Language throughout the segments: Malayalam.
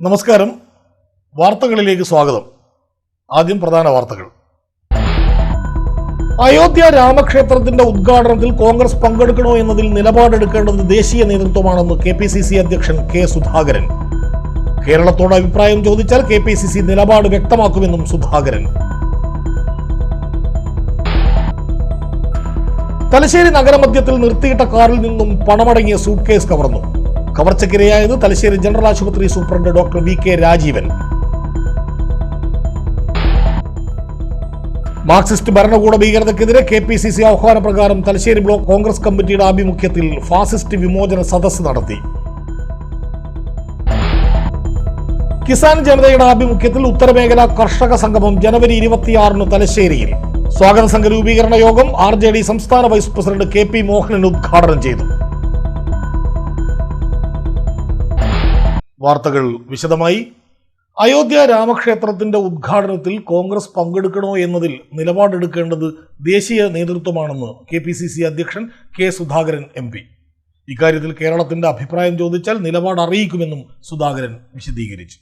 നമസ്കാരം. വാർത്തകളിലേക്ക് സ്വാഗതം. ആദ്യം പ്രധാന വാർത്തകൾ. അയോധ്യ രാമക്ഷേത്രത്തിന്റെ ഉദ്ഘാടനത്തിൽ കോൺഗ്രസ് പങ്കെടുക്കണോ എന്നതിൽ നിലപാടെടുക്കേണ്ടത് ദേശീയ നേതൃത്വമാണെന്ന് KPCC അധ്യക്ഷൻ K. സുധാകരൻ. കേരളത്തോട് അഭിപ്രായം ചോദിച്ചാൽ KPCC നിലപാട് വ്യക്തമാക്കുമെന്നും സുധാകരൻ. തലശ്ശേരി നഗരമധ്യത്തിൽ നിർത്തിയിട്ട കാറിൽ നിന്നും പണമടങ്ങിയ സൂട്ട് കേസ് കവർന്നു. കവർച്ചയ്ക്കിരയായത് തലശ്ശേരി ജനറൽ ആശുപത്രി superintendent doctor VK Rajeevan. Marxist ഭരണകൂട ഭീകരതയ്ക്കെതിരെ KPCC ആഹ്വാനപ്രകാരം തലശ്ശേരി ബ്ലോക്ക് കോൺഗ്രസ് കമ്മിറ്റിയുടെ ആഭിമുഖ്യത്തിൽ ഫാസിസ്റ്റ് വിമോചന സദസ്സ് നടത്തി. കിസാൻ ജനതയുടെ ആഭിമുഖ്യത്തിൽ ഉത്തരമേഖല കർഷക സംഗമം ജനുവരി 26 തലശ്ശേരിയിൽ. സ്വാഗത സംഘ രൂപീകരണ യോഗം RJD സംസ്ഥാന വൈസ് പ്രസിഡന്റ് KP മോഹനൻ ഉദ്ഘാടനം ചെയ്തു. വാർത്തകൾ വിശദമായി. അയോധ്യ രാമക്ഷേത്രത്തിന്റെ ഉദ്ഘാടനത്തിൽ കോൺഗ്രസ് പങ്കെടുക്കണോ എന്നതിൽ നിലപാടെടുക്കേണ്ടത് ദേശീയ നേതൃത്വമാണെന്ന് KPCC അധ്യക്ഷൻ K. സുധാകരൻ MP. ഇക്കാര്യത്തിൽ കേരളത്തിന്റെ അഭിപ്രായം ചോദിച്ചാൽ നിലപാട് അറിയിക്കുമെന്നും സുധാകരൻ വിശദീകരിച്ചു.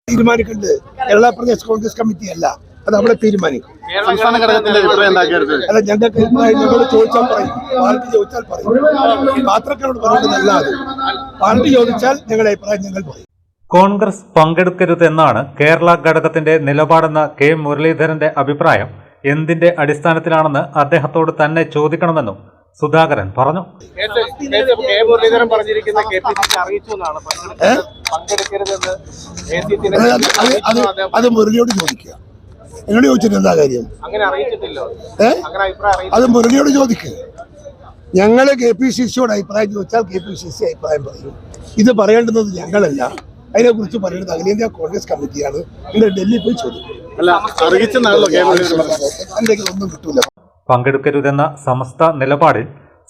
തീരുമാനിക്കേണ്ടത് കേരള പ്രദേശ് കോൺഗ്രസ് കമ്മിറ്റി അല്ല, അത് അവിടെ തീരുമാനിക്കും. അല്ല, ഞങ്ങൾക്ക് ഞങ്ങളോട് ചോദിച്ചാൽ പറയും, പാർട്ടി ചോദിച്ചാൽ പറയും. പാത്രക്കാരോട് പറയുന്നതല്ല, അത് പാർട്ടി ചോദിച്ചാൽ ഞങ്ങളുടെ അഭിപ്രായം ഞങ്ങൾ പറയും. കോൺഗ്രസ് പങ്കെടുക്കരുതെന്നാണ് കേരള ഘടകത്തിന്റെ നിലപാടെന്ന K. മുരളീധരന്റെ അഭിപ്രായം എന്തിന്റെ അടിസ്ഥാനത്തിലാണെന്ന് അദ്ദേഹത്തോട് തന്നെ ചോദിക്കണമെന്നും സുധാകരൻ പറഞ്ഞു. അത് മുരളിയോട് ചോദിക്കുക. എന്നോട് ചോദിച്ചിട്ട് എന്താ കാര്യം? അത് മുരളിയോട് ചോദിക്കുക. ഞങ്ങള് KPCCയോട് അഭിപ്രായം ചോദിച്ചാൽ KPCC അഭിപ്രായം പറയും. ഇത് പറയേണ്ടുന്നത് ഞങ്ങളല്ല, അതിനെ കുറിച്ച് പറയുന്നത് അഖിലേന്ത്യാ കോൺഗ്രസ് കമ്മിറ്റിയാണ്. നിങ്ങൾ ഡൽഹി പോയി ചോദിക്കും. എന്തെങ്കിലും ഒന്നും കിട്ടൂല. പങ്കെടുക്കരുതെന്ന സമസ്ത നിലപാടിൽ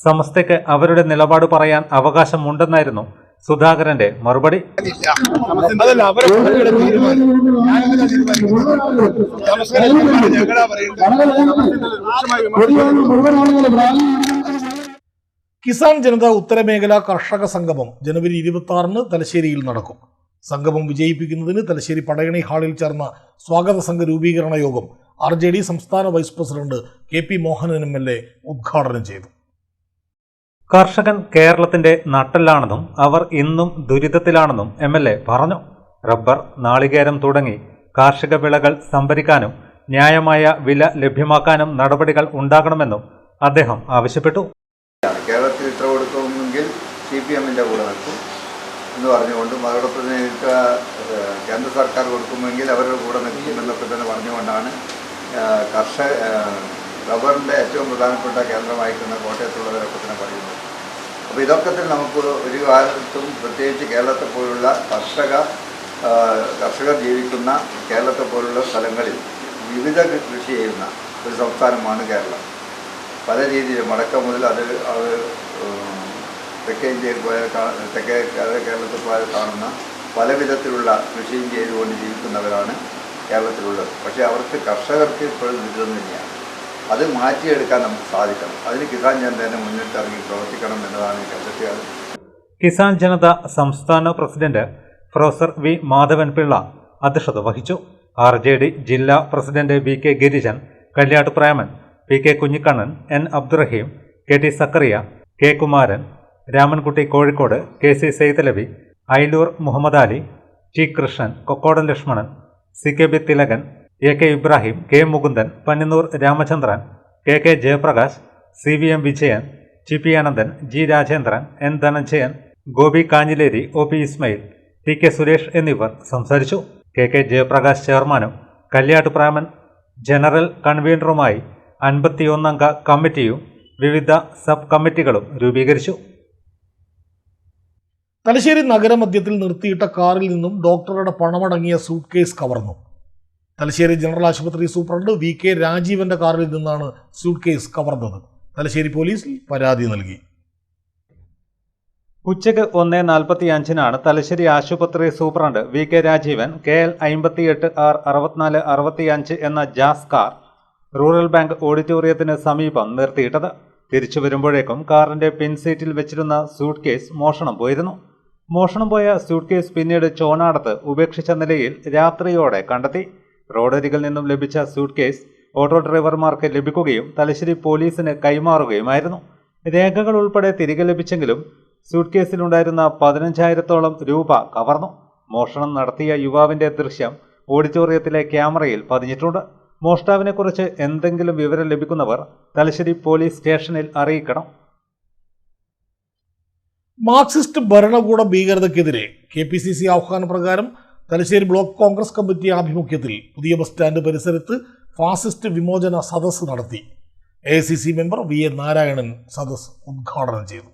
സമസ്തയ്ക്ക് അവരുടെ നിലപാട് പറയാൻ അവകാശമുണ്ടെന്നായിരുന്നു സുധാകരന്റെ മറുപടി. കിസാൻ ജനത ഉത്തരമേഖല കർഷക സംഗമം ജനുവരി 26 തലശ്ശേരിയിൽ നടക്കും. സംഗമം വിജയിപ്പിക്കുന്നതിന് തലശ്ശേരി പടയണി ഹാളിൽ ചേർന്ന സ്വാഗത സംഘ രൂപീകരണ യോഗം RJD സംസ്ഥാന vice president KP Mohanan MLA ഉദ്ഘാടനം ചെയ്തു. കർഷകൻ കേരളത്തിന്റെ നട്ടെല്ലാണെന്നും അവർ ഇന്നും ദുരിതത്തിലാണെന്നും MLA പറഞ്ഞു. റബ്ബർ, നാളികേരം തുടങ്ങി കാർഷിക വിളകൾ സംഭരിക്കാനും ന്യായമായ വില ലഭ്യമാക്കാനും നടപടികൾ ഉണ്ടാകണമെന്നും അദ്ദേഹം ആവശ്യപ്പെട്ടു. കേരളത്തിൽ ഇത്ര കൊടുക്കുമെങ്കിൽ CPMന്റെ കൂടെ നിൽക്കും എന്ന് പറഞ്ഞുകൊണ്ടും അതോടൊപ്പം കേന്ദ്ര സർക്കാർ കൊടുക്കുമെങ്കിൽ അവരുടെ കൂടെ നിൽക്കുമെന്നൊക്കെ തന്നെ പറഞ്ഞുകൊണ്ടാണ് റബ്ബറിൻ്റെ ഏറ്റവും പ്രധാനപ്പെട്ട കേന്ദ്രമായിരിക്കുന്ന കോട്ടയത്തുള്ളവരൊക്കെ തന്നെ പറയുന്നത്. അപ്പോൾ ഇതൊക്കെ തന്നെ നമുക്ക് ഒരു കാലത്തും പ്രത്യേകിച്ച് കേരളത്തെ പോലുള്ള കർഷകർ ജീവിക്കുന്ന കേരളത്തെ പോലുള്ള സ്ഥലങ്ങളിൽ വിവിധ കൃഷി ചെയ്യുന്ന ഒരു സംസ്ഥാനമാണ് കേരളം. പല രീതിയിലും വടക്കം മുതൽ അത് തെക്കേ ഇന്ത്യയിൽ പോയാൽ കേരളത്തിൽ പോയാൽ കാണുന്ന പല വിധത്തിലുള്ള കൃഷിയും ചെയ്തുകൊണ്ട് ജീവിക്കുന്നവരാണ് കേരളത്തിലുള്ളത്. പക്ഷേ കർഷകർക്ക് ഇപ്പോഴും ദുരിതം തന്നെയാണ്. അത് മാറ്റിയെടുക്കാൻ നമുക്ക് സാധിക്കണം. അതിന് കിസാൻ ജനത മുന്നിട്ടിറങ്ങി പ്രവർത്തിക്കണം എന്നതാണ് എനിക്ക് അഭ്യർത്ഥിക്കുന്നത്. കിസാൻ ജനത സംസ്ഥാന president professor V. Madhavan Pillai അധ്യക്ഷത വഹിച്ചു. RJD ജില്ലാ president VK Girijan, Kalyatt Preman, PK Kunhikannan, N. Abdurahim, KT Zakaria, K. Kumaran, Ramankutty Kozhikode, KC Saidalavi, Ailur Muhammad Ali, T. Krishnan, Kokkodan Lakshmanan, CKB Thilakan, AK Ibrahim, K. Mukundan, Panninnur Ramachandran, KK Jayaprakash, CVM Vijayan, TP Ananthan, G. Rajendran, N. Dhananjayan, Gopi Kanhileri, OP Ismail, TK Suresh എന്നിവർ സംസാരിച്ചു. KK ജയപ്രകാശ് ചെയർമാനും കല്യാട്ട് പ്രാമൻ ജനറൽ കൺവീനറുമായി 51 അംഗ കമ്മിറ്റിയും വിവിധ സബ് കമ്മിറ്റികളും രൂപീകരിച്ചു. തലശ്ശേരി നഗരമധ്യത്തിൽ നിർത്തിയിട്ട കാറിൽ നിന്നും ഡോക്ടറുടെ പണമടങ്ങിയ സൂട്ട് കേസ് കവർന്നു. തലശ്ശേരി ജനറൽ ആശുപത്രി സൂപ്രണ്ട് VK രാജീവന്റെ കാറിൽ നിന്നാണ് സൂട്ട് കേസ് കവർന്നത്. തലശ്ശേരി പോലീസിൽ പരാതി നൽകി. ഉച്ചയ്ക്ക് 1:45 തലശ്ശേരി ആശുപത്രി superintendent VK Rajeevan KL 58R 6465 എന്ന ജാസ് കാർ റൂറൽ ബാങ്ക് ഓഡിറ്റോറിയത്തിന് സമീപം നിർത്തിയിട്ടത്. തിരിച്ചു വരുമ്പോഴേക്കും കാറിന്റെ പിൻസീറ്റിൽ വെച്ചിരുന്ന സൂട്ട് കേസ് മോഷണം പോയിരുന്നു. മോഷണം പോയ സ്യൂട്ട് കേസ് പിന്നീട് ചോനാടത്ത് ഉപേക്ഷിച്ച നിലയിൽ രാത്രിയോടെ കണ്ടെത്തി. റോഡരികിൽ നിന്നും ലഭിച്ച സ്യൂട്ട് കേസ് ഓട്ടോ ഡ്രൈവർമാർക്ക് ലഭിക്കുകയും തലശ്ശേരി പോലീസിന് കൈമാറുകയുമായിരുന്നു. രേഖകൾ ഉൾപ്പെടെ തിരികെ ലഭിച്ചെങ്കിലും സ്യൂട്ട് കേസിലുണ്ടായിരുന്ന 15,000-ഓളം രൂപ കവർന്നു. മോഷണം നടത്തിയ യുവാവിന്റെ ദൃശ്യം ഓഡിറ്റോറിയത്തിലെ ക്യാമറയിൽ പതിഞ്ഞിട്ടുണ്ട്. മോഷ്ടാവിനെക്കുറിച്ച് എന്തെങ്കിലും വിവരം ലഭിക്കുന്നവർ തലശ്ശേരി പോലീസ് സ്റ്റേഷനിൽ അറിയിക്കണം. മാർക്സിസ്റ്റ് ഭരണകൂട ഭീകരതയ്ക്കെതിരെ KPCC ആഹ്വാനപ്രകാരം തലശ്ശേരി ബ്ലോക്ക് കോൺഗ്രസ് കമ്മിറ്റി ആഭിമുഖ്യത്തിൽ പുതിയ ബസ് സ്റ്റാൻഡ് പരിസരത്ത് ഫാസിസ്റ്റ് വിമോചന സദസ്സ് നടത്തി. AICC മെമ്പർ VA നാരായണൻ സദസ്സ് ഉദ്ഘാടനം ചെയ്തു.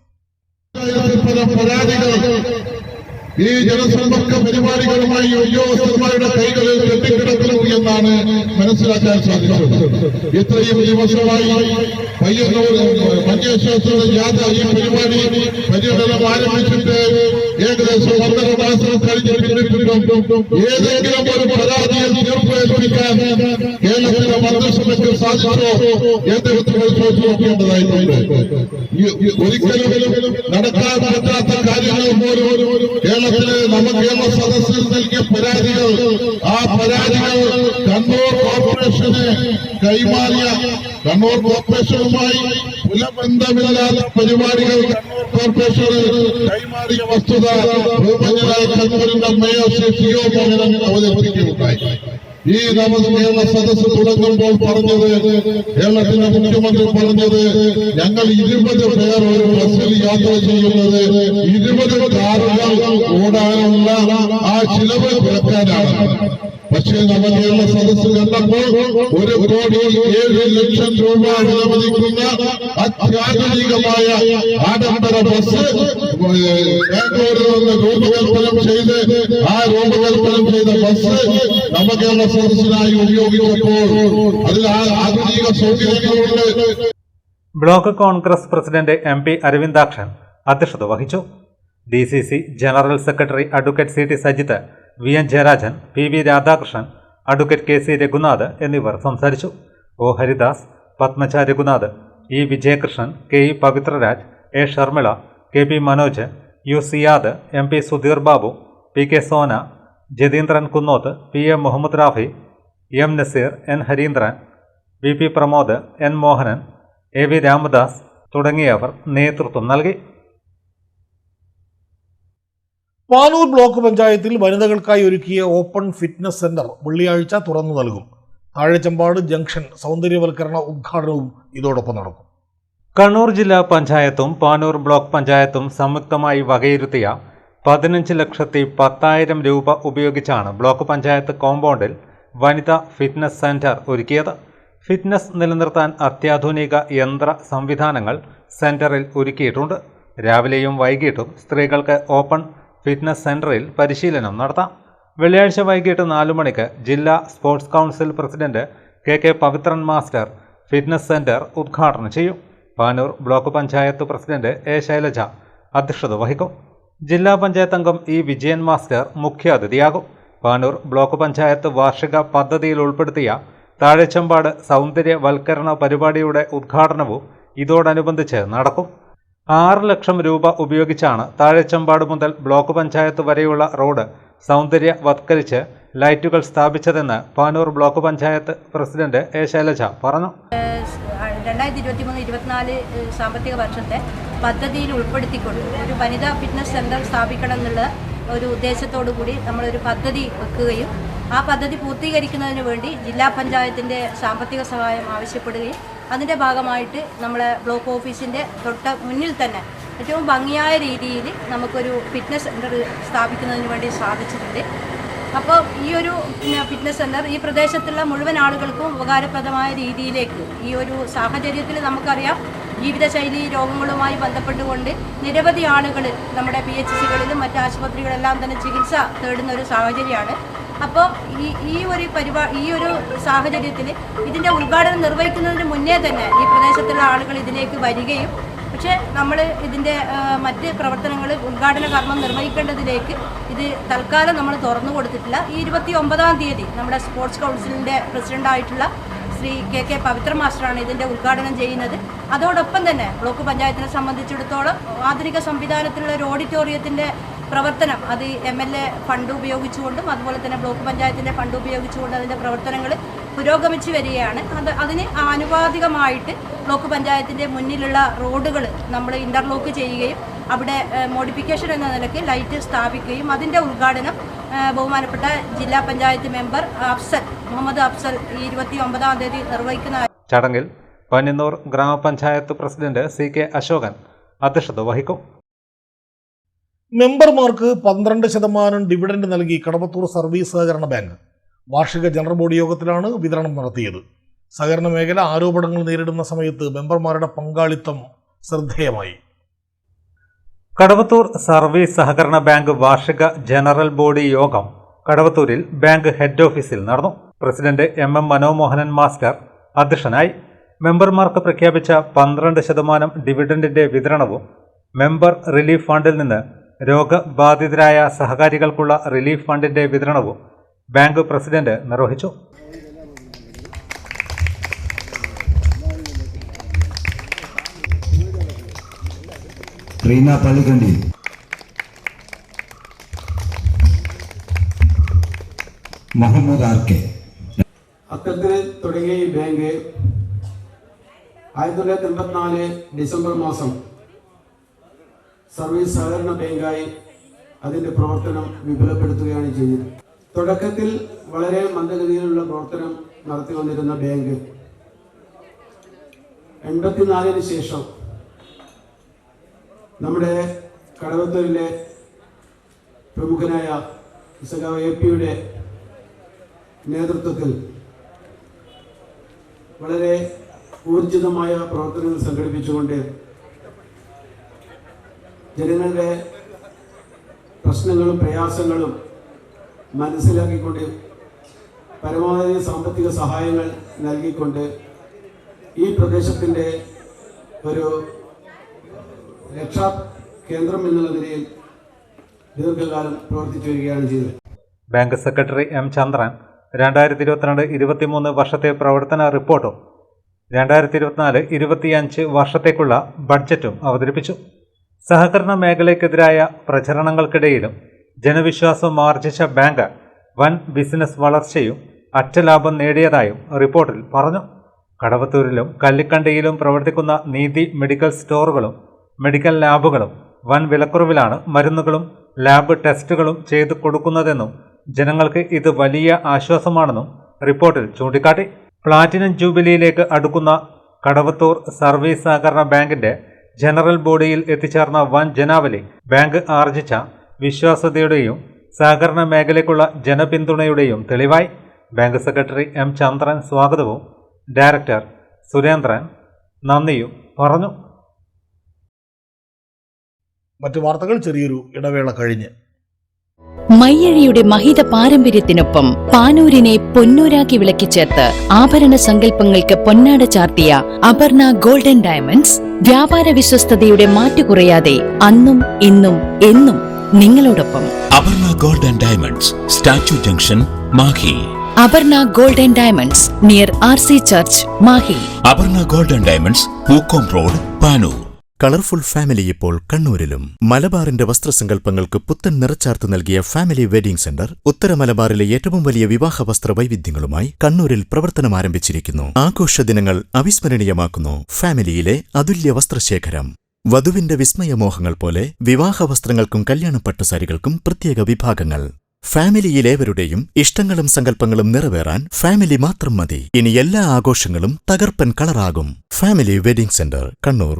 ഈ ജനസമ്പർക്ക പരിപാടികളുമായി ഉദ്യോഗസ്ഥന്മാരുടെ കൈകളിൽ കെട്ടിക്കിടക്കുന്നു എന്നാണ് മനസ്സിലാക്കാൻ സാധിച്ചത്. ഇത്രയും ദിവസമായി പയ്യന്നൂർ മഞ്ചേശ്വരത്തോട് ജാഥ ഈ പരിപാടി പര്യടനം ആരംഭിച്ചിട്ട് ഏകദേശം 1.5 മാസം കഴിഞ്ഞ് പിന്നിട്ടിട്ടും ഏതെങ്കിലും ഒരു പരാതിയിൽ തീർപ്പേൽപ്പിക്കാൻ കേരളത്തിലെ മന്ത്രിസഭയ്ക്ക് സാധിച്ചോ എന്ന് ചോദിച്ചു നോക്കേണ്ടതായിട്ടുണ്ട്. ഒരിക്കലും നടക്കാൻ പറ്റാത്ത കാര്യങ്ങൾ പോലും കേരളത്തിലെ കേരള സദസ്സിൽ നൽകിയ പരാതികൾ, ആ പരാതികൾ കണ്ണൂർ കോർപ്പറേഷന് കൈമാറിയ കണ്ണൂർ കോർപ്പറേഷനുമായി പുലബന്ധമില്ലാത്ത പരിപാടികൾ കണ്ണൂർ കോർപ്പറേഷന് കൈമാറിയ വസ്തുത ബഹുമാന്യനായ കണ്ണൂരിന്റെ മേയർ ശ്രീ ടി.ഒ. മോഹനൻ അവതരിപ്പിക്കുകയുണ്ടായി. ഈ കേരള സദസ്സ് തുടങ്ങുമ്പോൾ പറഞ്ഞത്, കേരളത്തിന്റെ മുഖ്യമന്ത്രി പറഞ്ഞത്, ഞങ്ങൾ 20 പേർ ഒരു ബസ്സിൽ യാത്ര ചെയ്യുന്നത് 20 കാറുകൾ ഓടാനുള്ള ആ ചിലവ് കുറയ്ക്കാനാണ്. പക്ഷേ നമ്മൾ കേരള സദസ്സ് കണ്ടപ്പോൾ 1,07,00,000 രൂപ വിലമതിക്കുന്ന അത്യാധുനികമായ ആഡംബര ബസ് ബാംഗ്ലൂരിൽ നിന്ന് രൂപകൽപ്പന ചെയ്ത് ആ രൂപകൽപ്പന ചെയ്ത ബസ് നമ്മൾ കേരള സദസ്സിനായി ഉപയോഗിച്ചപ്പോൾ അതിൽ ആധുനിക സൗകര്യങ്ങളുണ്ട്. Block Congress president MP Aravindakshan അധ്യക്ഷത വഹിച്ചു. DCC general secretary advocate CT Sajith, VN Jayarajan, PV Radhakrishnan, advocate KC Raghunath എന്നിവർ സംസാരിച്ചു. O Haridas, Padmaja Raghunath, E Vijayakrishnan, KE പവിത്രരാജ്, A Sharmila, KP Manoj, U Siyad, MP Sudheer Babu, PK Sona, Jatheendran Kunnoth, PM Muhammad Rafi, M Naseer, N Harindran, VP Pramod, N Mohanan, AV Ramadas തുടങ്ങിയവർ നേതൃത്വം നൽകി. പാനൂർ ബ്ലോക്ക് പഞ്ചായത്തിൽ വനിതകൾക്കായി ഒരുക്കിയ ഓപ്പൺ ഫിറ്റ്നസ് സെന്റർ വെള്ളിയാഴ്ച തുറന്നു നൽകും. താഴെച്ചമ്പാട് ജംഗ്ഷൻ സൗന്ദര്യവൽക്കരണ ഉദ്ഘാടനവും ഇതോടൊപ്പം നടക്കും. കണ്ണൂർ ജില്ലാ പഞ്ചായത്തും പാനൂർ ബ്ലോക്ക് പഞ്ചായത്തും സംയുക്തമായി വകയിരുത്തിയ 15,10,000 രൂപ ഉപയോഗിച്ചാണ് ബ്ലോക്ക് പഞ്ചായത്ത് കോമ്പൗണ്ടിൽ വനിതാ ഫിറ്റ്നസ് സെന്റർ ഒരുക്കിയത്. ഫിറ്റ്നസ് നിലനിർത്താൻ അത്യാധുനിക യന്ത്ര സംവിധാനങ്ങൾ സെന്ററിൽ ഒരുക്കിയിട്ടുണ്ട്. രാവിലെയും വൈകിട്ടും സ്ത്രീകൾക്ക് ഓപ്പൺ ഫിറ്റ്നസ് സെന്ററിൽ പരിശീലനം നടത്താം. വെള്ളിയാഴ്ച വൈകിട്ട് 4 മണിക്ക് ജില്ലാ sports council president KK Pavithran master fitness centre ഉദ്ഘാടനം ചെയ്യും. Panoor block panchayat president A Shailaja അധ്യക്ഷത വഹിക്കും. ജില്ലാ പഞ്ചായത്ത് അംഗം E വിജയൻ മാസ്റ്റർ മുഖ്യാതിഥിയാകും. പാനൂർ ബ്ലോക്ക് പഞ്ചായത്ത് വാർഷിക പദ്ധതിയിൽ ഉൾപ്പെടുത്തിയ താഴെച്ചമ്പാട് സൗന്ദര്യവൽക്കരണ പരിപാടിയുടെ ഉദ്ഘാടനവും ഇതോടനുബന്ധിച്ച് നടക്കും. 6 ലക്ഷം രൂപ ഉപയോഗിച്ചാണ് താഴെച്ചമ്പാട് മുതൽ ബ്ലോക്ക് പഞ്ചായത്ത് വരെയുള്ള റോഡ് സൗന്ദര്യവത്കരിച്ച് ലൈറ്റുകൾ സ്ഥാപിച്ചതെന്ന് Panoor block panchayat president A Shailaja പറഞ്ഞു. 2023-24 സാമ്പത്തിക വർഷത്തെ പദ്ധതിയിൽ ഉൾപ്പെടുത്തിക്കൊണ്ട് ഒരു വനിതാ ഫിറ്റ്നസ് സെന്റർ സ്ഥാപിക്കണം എന്നുള്ള ഒരു ഉദ്ദേശത്തോടു കൂടി നമ്മളൊരു പദ്ധതി വെക്കുകയും ആ പദ്ധതി പൂർത്തീകരിക്കുന്നതിന് വേണ്ടി ജില്ലാ പഞ്ചായത്തിൻ്റെ സാമ്പത്തിക സഹായം ആവശ്യപ്പെടുകയും അതിൻ്റെ ഭാഗമായിട്ട് നമ്മളെ ബ്ലോക്ക് ഓഫീസിൻ്റെ തൊട്ട് മുന്നിൽ തന്നെ ഏറ്റവും ഭംഗിയായ രീതിയിൽ നമുക്കൊരു ഫിറ്റ്നസ് സെൻ്റർ സ്ഥാപിക്കുന്നതിന് വേണ്ടി സാധിച്ചിട്ടുണ്ട്. അപ്പോൾ ഈ ഒരു ഫിറ്റ്നസ് സെൻ്റർ ഈ പ്രദേശത്തുള്ള മുഴുവൻ ആളുകൾക്കും ഉപകാരപ്രദമായ രീതിയിലേക്ക് ഈ ഒരു സാഹചര്യത്തിൽ നമുക്കറിയാം ജീവിതശൈലി രോഗങ്ങളുമായി ബന്ധപ്പെട്ടുകൊണ്ട് നിരവധി ആളുകൾ നമ്മുടെ PHCകളിലും മറ്റ് ആശുപത്രികളെല്ലാം തന്നെ ചികിത്സ തേടുന്ന ഒരു സാഹചര്യമാണ്. അപ്പോൾ ഈ ഒരു സാഹചര്യത്തിൽ ഇതിൻ്റെ ഉദ്ഘാടനം നിർവഹിക്കുന്നതിന് മുന്നേ തന്നെ ഈ പ്രദേശത്തുള്ള ആളുകൾ ഇതിലേക്ക് വരികയും പക്ഷേ നമ്മൾ ഇതിൻ്റെ മറ്റ് പ്രവർത്തനങ്ങൾ ഉദ്ഘാടന കർമ്മം നിർവഹിക്കേണ്ടതിലേക്ക് ഇത് തൽക്കാലം നമ്മൾ തുറന്നു കൊടുത്തിട്ടില്ല. ഈ 29-ാം തീയതി നമ്മുടെ സ്പോർട്സ് കൗൺസിലിൻ്റെ പ്രസിഡൻ്റായിട്ടുള്ള ശ്രീ KK പവിത്ര മാസ്റ്ററാണ് ഇതിൻ്റെ ഉദ്ഘാടനം ചെയ്യുന്നത്. അതോടൊപ്പം തന്നെ ബ്ലോക്ക് പഞ്ചായത്തിനെ സംബന്ധിച്ചിടത്തോളം ആധുനിക സംവിധാനത്തിലുള്ള ഒരു ഓഡിറ്റോറിയത്തിൻ്റെ പ്രവർത്തനം അത് MLA ഫണ്ട് ഉപയോഗിച്ചുകൊണ്ടും അതുപോലെ തന്നെ ബ്ലോക്ക് പഞ്ചായത്തിൻ്റെ ഫണ്ട് ഉപയോഗിച്ചുകൊണ്ട് അതിൻ്റെ പ്രവർത്തനങ്ങൾ പുരോഗമിച്ചു വരികയാണ്. അതിന് ആനുപാതികമായിട്ട് ബ്ലോക്ക് പഞ്ചായത്തിൻ്റെ മുന്നിലുള്ള റോഡുകൾ നമ്മൾ ഇൻ്റർലോക്ക് ചെയ്യുകയും അവിടെ മോഡിഫിക്കേഷൻ എന്ന നിലയ്ക്ക് ലൈറ്റ് സ്ഥാപിക്കുകയും അതിൻ്റെ ഉദ്ഘാടനം ബഹുമാനപ്പെട്ട ജില്ലാ പഞ്ചായത്ത് മെമ്പർ മുഹമ്മദ് അഫ്സൽ 29-ാം തീയതി നിർവഹിക്കുന്ന ചടങ്ങിൽ പന്നിന്നൂർ ഗ്രാമപഞ്ചായത്ത് പ്രസിഡന്റ് CK അശോകൻ അധ്യക്ഷത വഹിക്കും. മെമ്പർമാർക്ക് 12% ഡിവിഡൻഡ് നൽകി കടവത്തൂർ സർവീസ് സഹകരണ ബാങ്ക് വാർഷിക ജനറൽ ബോഡി യോഗത്തിലാണ് വിതരണം നടത്തിയത്. സഹകരണ മേഖല ആരോപണങ്ങൾ നേരിടുന്ന സമയത്ത് മെമ്പർമാരുടെ പങ്കാളിത്തം ശ്രദ്ധേയമായി. കടവത്തൂർ സർവീസ് സഹകരണ ബാങ്ക് വാർഷിക ജനറൽ ബോഡി യോഗം കടവത്തൂരിൽ ബാങ്ക് ഹെഡ് ഓഫീസിൽ നടന്നു. പ്രസിഡന്റ് MM മനോമോഹനൻ മാസ്റ്റർ അധ്യക്ഷനായി. മെമ്പർമാർക്ക് പ്രഖ്യാപിച്ച 12% ഡിവിഡൻഡിന്റെ വിതരണവും മെമ്പർ റിലീഫ് ഫണ്ടിൽ നിന്ന് രോഗബാധിതരായ സഹകാരികൾക്കുള്ള റിലീഫ് ഫണ്ടിന്റെ വിതരണവും ബാങ്ക് പ്രസിഡന്റ് നിർവഹിച്ചു. റീന പള്ളിക്കണ്ടി, മുഹമ്മദ് RK. അത്തരത്തിൽ തുടങ്ങിയ ഈ ബാങ്ക് 1984 ഡിസംബർ മാസം സർവീസ് സഹകരണ ബാങ്കായി അതിൻ്റെ പ്രവർത്തനം വിപുലപ്പെടുത്തുകയാണ് ചെയ്തത്. തുടക്കത്തിൽ വളരെ മന്ദഗതിയിലുള്ള പ്രവർത്തനം നടത്തി വന്നിരുന്ന ബാങ്ക് 84-ന് ശേഷം നമ്മുടെ കടവത്തൂരിലെ പ്രമുഖനായ സഖാവ് AP-യുടെ നേതൃത്വത്തിൽ വളരെ ഊർജിതമായ പ്രവർത്തനങ്ങൾ സംഘടിപ്പിച്ചുകൊണ്ട് ജനങ്ങളുടെ പ്രശ്നങ്ങളും പ്രയാസങ്ങളും മനസ്സിലാക്കിക്കൊണ്ട് പരമാവധി സാമ്പത്തിക സഹായങ്ങൾ നൽകിക്കൊണ്ട് ഈ പ്രദേശത്തിൻ്റെ ഒരു രക്ഷാ കേന്ദ്രം എന്നുള്ള നിലയിൽ ദീർഘകാലം പ്രവർത്തിച്ചു വരികയാണ് ചെയ്തത്. ബാങ്ക് സെക്രട്ടറി M ചന്ദ്രൻ 2022-23 വർഷത്തെ പ്രവർത്തന റിപ്പോർട്ടും 2024-25 വർഷത്തേക്കുള്ള ബഡ്ജറ്റും അവതരിപ്പിച്ചു. സഹകരണ മേഖലയ്ക്കെതിരായ പ്രചരണങ്ങൾക്കിടയിലും ജനവിശ്വാസം ആർജിച്ച ബാങ്ക് വൻ ബിസിനസ് വളർച്ചയും അറ്റലാഭം നേടിയതായും റിപ്പോർട്ടിൽ പറഞ്ഞു. കടവത്തൂരിലും കല്ലിക്കണ്ടിയിലും പ്രവർത്തിക്കുന്ന നീതി മെഡിക്കൽ സ്റ്റോറുകളും മെഡിക്കൽ ലാബുകളും വൻ വിലക്കുറവിലാണ് മരുന്നുകളും ലാബ് ടെസ്റ്റുകളും ചെയ്തു കൊടുക്കുന്നതെന്നും ജനങ്ങൾക്ക് ഇത് വലിയ ആശ്വാസമാണെന്നും റിപ്പോർട്ടിൽ ചൂണ്ടിക്കാട്ടി. പ്ലാറ്റിനം ജൂബിലിയിലേക്ക് അടുക്കുന്ന കടവത്തൂർ സർവീസ് സഹകരണ ബാങ്കിന്റെ ജനറൽ ബോഡിയിൽ എത്തിച്ചേർന്ന വൻ ജനാവലി ബാങ്ക് ആർജിച്ച വിശ്വാസ്യതയുടെയും സഹകരണ മേഖലയ്ക്കുള്ള ജനപിന്തുണയുടെയും തെളിവായി. ബാങ്ക് സെക്രട്ടറി M ചന്ദ്രൻ സ്വാഗതവും ഡയറക്ടർ സുരേന്ദ്രൻ നന്ദിയും പറഞ്ഞു. മറ്റു വാർത്തകൾ ചെറിയൊരു ഇടവേള കഴിഞ്ഞ്. മയ്യഴിയുടെ മഹിത പാരമ്പര്യത്തിനൊപ്പം പാനൂരിനെ പൊന്നൂരാക്കി വിളക്കിച്ചേർത്ത് ആഭരണ സങ്കല്പങ്ങൾക്ക് പൊന്നാട ചാർത്തിയ അപർണ ഗോൾഡൻ ഡയമണ്ട്സ് വ്യാപാര വിശ്വസ്തതയുടെ മാറ്റുകുറയാതെ അന്നും ഇന്നും എന്നും നിങ്ങളോടൊപ്പം. Aparna golden diamonds, statue junction, Mahe. Aparna golden diamonds near RC church, Mahe. Aparna golden diamonds, Pookkom road, Panoor. Colourful family ഇപ്പോൾ കണ്ണൂരിലും. മലബാറിന്റെ വസ്ത്രസങ്കല്പങ്ങൾക്ക് പുത്തൻ നിറച്ചാർത്ത് നൽകിയ ഫാമിലി വെഡിംഗ് സെന്റർ ഉത്തര മലബാറിലെ ഏറ്റവും വലിയ വിവാഹ വസ്ത്ര വൈവിധ്യങ്ങളുമായി കണ്ണൂരിൽ പ്രവർത്തനം ആരംഭിച്ചിരിക്കുന്നു. ആഘോഷ ദിനങ്ങൾ അവിസ്മരണീയമാക്കുന്നു ഫാമിലിയിലെ അതുല്യ വസ്ത്രശേഖരം. വധുവിന്റെ വിസ്മയമോഹങ്ങൾ പോലെ വിവാഹ വസ്ത്രങ്ങൾക്കും കല്യാണപ്പട്ടു സാരികൾക്കും പ്രത്യേക വിഭാഗങ്ങൾ. ഫാമിലിയിലേവരുടെയും ഇഷ്ടങ്ങളും സങ്കല്പങ്ങളും നിറവേറാൻ ഫാമിലി മാത്രം മതി. ഇനി എല്ലാ ആഘോഷങ്ങളും തകർപ്പൻ കളറാകും. Family wedding centre, Kannur.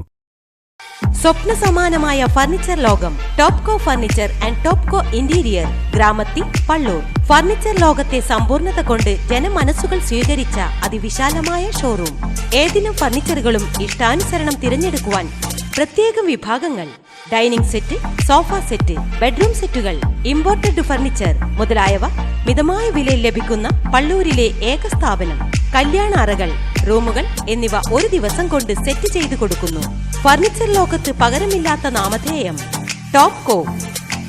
സ്വപ്ന സമാനമായ ഫർണിച്ചർ ലോകം Topco furniture and Topco interior, Gramathi, Pallur. Furniture ലോകത്തെ സമ്പൂർണ്ണത കൊണ്ട് ജനമനസ്സുകൾ സ്വീകരിച്ച അതിവിശാലമായ ഷോറൂം. ഏതിനും ഫർണിച്ചറുകളും ഇഷ്ടാനുസരണം തിരഞ്ഞെടുക്കുവാൻ പ്രത്യേകം വിഭാഗങ്ങൾ. Dining set, sofa set, bedroom സെറ്റുകൾ, ഇമ്പോർട്ടഡ് ഫർണിച്ചർ മുതലായവ മിതമായ വിലയിൽ ലഭിക്കുന്ന പള്ളൂരിലെ ഏക സ്ഥാപനം. കല്യാണ അറകൾ, റൂമുകൾ എന്നിവ ഒരു ദിവസം കൊണ്ട് സെറ്റ് ചെയ്തു കൊടുക്കുന്നു. ഫർണിച്ചർ ലോകത്ത് പകരമില്ലാത്ത നാമധേയം ടോപ്കോ.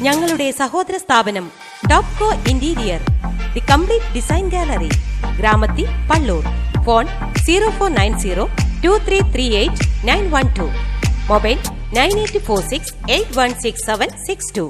ഞങ്ങളുടെ സഹോദര സ്ഥാപനം Topco interior, the complete design gallery, Gramathi, Pallur. Phone 04902338 912. Mobile 9846816762.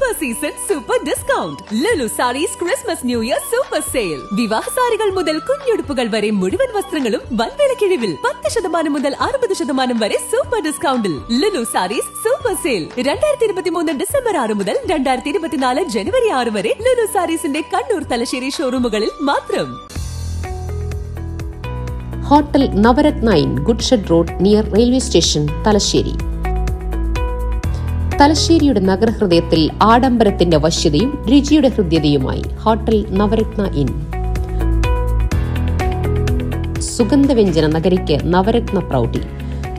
Super season super discount. Lulu Sarees Christmas new year super sale. വിവാഹ സാരികൾ മുതൽ കുഞ്ഞുടുപ്പുകൾ വരെ മുഴുവൻ വസ്ത്രങ്ങളും വൻവില കിഴിവിൽ 10% മുതൽ 60% വരെ സൂപ്പർ ഡിസ്കൗണ്ടിൽ. Lulu Sarees super sale 2023 December 6 മുതൽ 2024 ജനുവരി 6 വരെ ലുലു സാരീസിന്റെ കണ്ണൂർ തലശ്ശേരി ഷോറൂമുകളിൽ മാത്രം. Hotel Navaratna inn goods shed road near railway station, Thalassery. തലശ്ശേരിയുടെ നഗരഹൃദയത്തിൽ ആഡംബരത്തിന്റെ വശ്യതയും രുചിയുടെ ഹൃദ്യതയുമായി ഹോട്ടൽ നവരത്ന ഇൻ. സുഗന്ധവ്യഞ്ജന നഗരിക്ക് നവരത്ന പ്രൗഢി.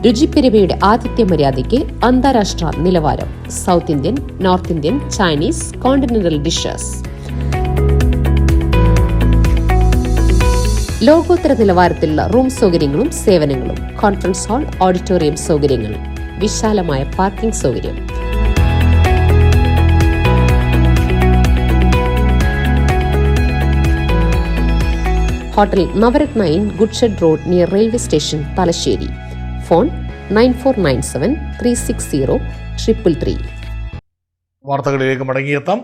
രുചിപ്പെരുമയുടെ ആതിഥ്യ മര്യാദയ്ക്ക് അന്താരാഷ്ട്ര നിലവാരം. South Indian, north Indian, Chinese, continental dishes. ലോകോത്തര നിലവാരത്തിലുള്ള റൂം സൗകര്യങ്ങളും സേവനങ്ങളും. കോൺഫറൻസ് ഹാൾ, ഓഡിറ്റോറിയം സൗകര്യങ്ങൾ, വിശാലമായ പാർക്കിംഗ് സൗകര്യം. Hotel Navaratna inn goods shed road near railway station, Thalassery. Phone 9497360333. വാർത്തകളിലേക്ക് മടങ്ങിയെത്താം.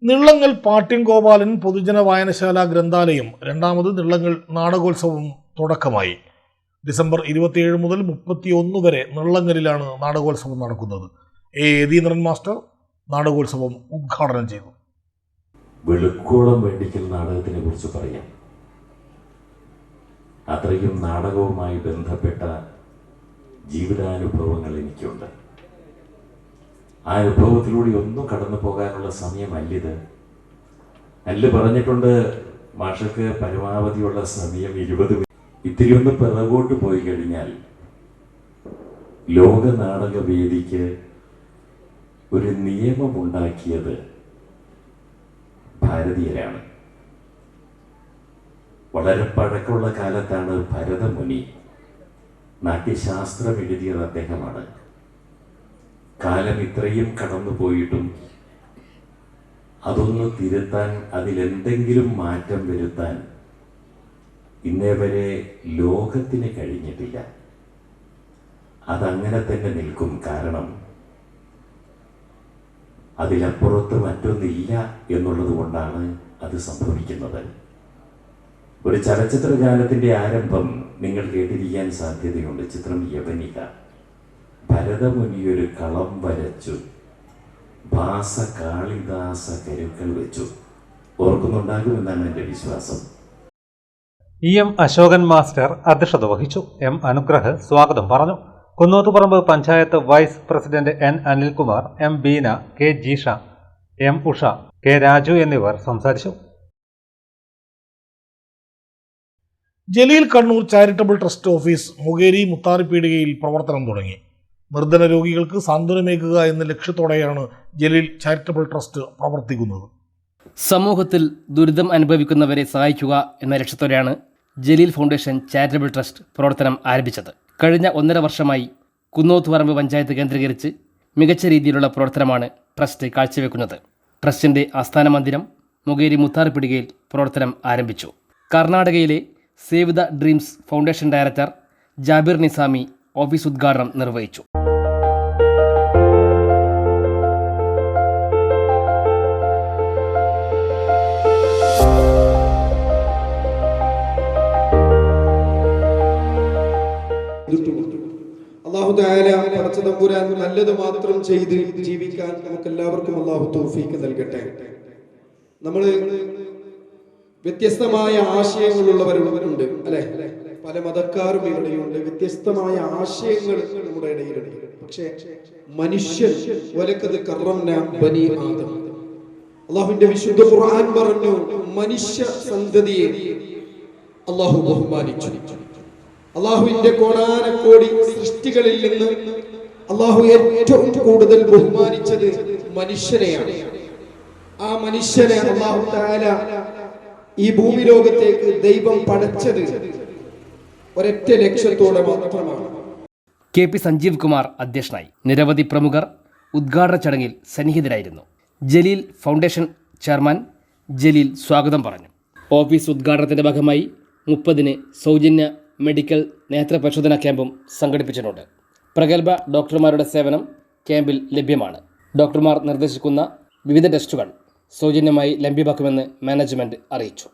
നിള്ളങ്ങൽ പാട്യം ഗോപാലൻ പൊതുജന വായനശാല ഗ്രന്ഥാലയം രണ്ടാമത് നിള്ളങ്ങൽ നാടകോത്സവം തുടക്കമായി. ഡിസംബർ 27 മുതൽ 31 വരെ നിള്ളങ്ങലിലാണ് നാടകോത്സവം നടക്കുന്നത്. യതീന്ദ്രൻ മാസ്റ്റർ നാടകോത്സവം ഉദ്ഘാടനം ചെയ്തു. വെളുക്കോളം വേണ്ടിക്കൽ നാടകത്തിനെ കുറിച്ച് പറയാം. അത്രയും നാടകവുമായി ബന്ധപ്പെട്ട ജീവിതാനുഭവങ്ങൾ എനിക്കുണ്ട്. ആ അനുഭവത്തിലൂടെ ഒന്നും കടന്നു പോകാനുള്ള സമയമല്ലിത്. അല്ല് പറഞ്ഞിട്ടുണ്ട്, മാഷക്ക് പരമാവധിയുള്ള സമയം 20 മിനിറ്റ്. ഇത്തിരി ഒന്ന് പിറകോട്ട് പോയി കഴിഞ്ഞാൽ ലോക നാടകവേദിക്ക് ഒരു നിയമമുണ്ടാക്കിയത് ഭാരതീയരാണ്. വളരെ പഴക്കമുള്ള കാലത്താണ് ഭരതമുനി നാട്യശാസ്ത്രം എഴുതിയത് അദ്ദേഹമാണ്. കാലം ഇത്രയും കടന്നു പോയിട്ടും അതൊന്ന് തിരുത്താൻ, അതിലെന്തെങ്കിലും മാറ്റം വരുത്താൻ ഇന്നേ വരെ ലോകത്തിന് കഴിഞ്ഞിട്ടില്ല. അതങ്ങനെ തന്നെ നിൽക്കും. കാരണം അതിലപ്പുറത്ത് മറ്റൊന്നില്ല എന്നുള്ളത് കൊണ്ടാണ് അത് സംഭവിക്കുന്നത്. ഒരു ചലച്ചിത്ര ഗാനത്തിൻ്റെ ആരംഭം നിങ്ങൾ കേട്ടിരിക്കാൻ സാധ്യതയുണ്ട്. ചിത്രം യവനിക. ഭരതമുനിയൊരു കളം വരച്ചു, ഭാസ കാളിദാസ കരുക്കൾ വെച്ചു. ഓർക്കുന്നുണ്ടാകുമെന്നാണ് എൻ്റെ വിശ്വാസം. എം അശോകൻ മാസ്റ്റർ അധ്യക്ഷത വഹിച്ചു. എം അനുഗ്രഹ് സ്വാഗതം പറഞ്ഞു. Kunnothuparamba panchayat vice president N Anilkumar, M Beena, K Jeesha, M Usha, K Raju എന്നിവർ സംസാരിച്ചു. Jaleel Kannur charitable trust office Mukeri മുത്താറിപ്പീടികയിൽ പ്രവർത്തനം തുടങ്ങി. നിർധന രോഗികൾക്ക് സാന്ത്വനമേകുക എന്ന ലക്ഷ്യത്തോടെയാണ് ജലീൽ ചാരിറ്റബിൾ ട്രസ്റ്റ് പ്രവർത്തിക്കുന്നത്. സമൂഹത്തിൽ ദുരിതം അനുഭവിക്കുന്നവരെ സഹായിക്കുക എന്ന ലക്ഷ്യത്തോടെയാണ് ജലീൽ ഫൗണ്ടേഷൻ ചാരിറ്റബിൾ ട്രസ്റ്റ് പ്രവർത്തനം ആരംഭിച്ചത്. കഴിഞ്ഞ 1.5 വർഷമായി കുന്നോത്തുപറമ്പ് പഞ്ചായത്ത് കേന്ദ്രീകരിച്ച് മികച്ച രീതിയിലുള്ള പ്രവർത്തനമാണ് ട്രസ്റ്റ് കാഴ്ചവെക്കുന്നത്. ട്രസ്റ്റിൻ്റെ ആസ്ഥാന മന്ദിരം മുകേരി മുത്താറിപ്പീടികയിൽ പ്രവർത്തനം ആരംഭിച്ചു. കർണാടകയിലെ save the dreams foundation director Jabir Nizami office ഉദ്ഘാടനം നിർവഹിച്ചു. അല്ലാഹു തആല പടച്ച തമ്പുരാൻ നല്ലത് മാത്രം ചെയ്ത് ജീവിക്കാൻ നമുക്ക് എല്ലാവർക്കും അല്ലാഹു തൗഫീക്ക് നൽകട്ടെ. നമ്മൾ വ്യത്യസ്തമായ ആശയങ്ങളുള്ളവരുണ്ട് അല്ലെ? പല മതക്കാരും ഇവിടെയുണ്ട്. വ്യത്യസ്തമായ ആശയങ്ങൾ നമ്മുടെ ഇടയിലുണ്ട്. പക്ഷേ മനുഷ്യൻ വലക്കത് കറംനാ ബനി ആദം. അല്ലാഹുവിന്റെ വിശുദ്ധ ഖുർആൻ പറഞ്ഞു, മനുഷ്യ സന്തതിയെ അല്ലാഹു ബഹുമാനിച്ചു. അല്ലാഹുവിന്റെ കോടാനക്കോടി സൃഷ്ടികളിൽ നിന്ന് അല്ലാഹു ഏറ്റവും കൂടുതൽ ബഹുമാനിച്ചത് മനുഷ്യനെയാണ്. ആ മനുഷ്യനെ അല്ലാഹു തആല ഈ ഭൂമി ലോകത്തേക്ക് ദൈവം പടച്ചത് ഒരൊറ്റ ലക്ഷ്യത്തോടെ മാത്രമാണ്. KP സഞ്ജീവ് കുമാർ അധ്യക്ഷനായി. നിരവധി പ്രമുഖർ ഉദ്ഘാടന ചടങ്ങിൽ സന്നിഹിതരായിരുന്നു. ജലീൽ ഫൗണ്ടേഷൻ ചെയർമാൻ ജലീൽ സ്വാഗതം പറഞ്ഞു. ഓഫീസ് ഉദ്ഘാടനത്തിന്റെ ഭാഗമായി 30-ന് സൗജന്യ മെഡിക്കൽ നേത്രപരിശോധന ക്യാമ്പും സംഘടിപ്പിച്ചിട്ടുണ്ട്. പ്രഗത്ഭ ഡോക്ടർമാരുടെ സേവനം ക്യാമ്പിൽ ലഭ്യമാണ്. ഡോക്ടർമാർ നിർദ്ദേശിക്കുന്ന വിവിധ ടെസ്റ്റുകൾ സൗജന്യമായി ലഭ്യമാക്കുമെന്ന് മാനേജ്മെന്റ് അറിയിച്ചു.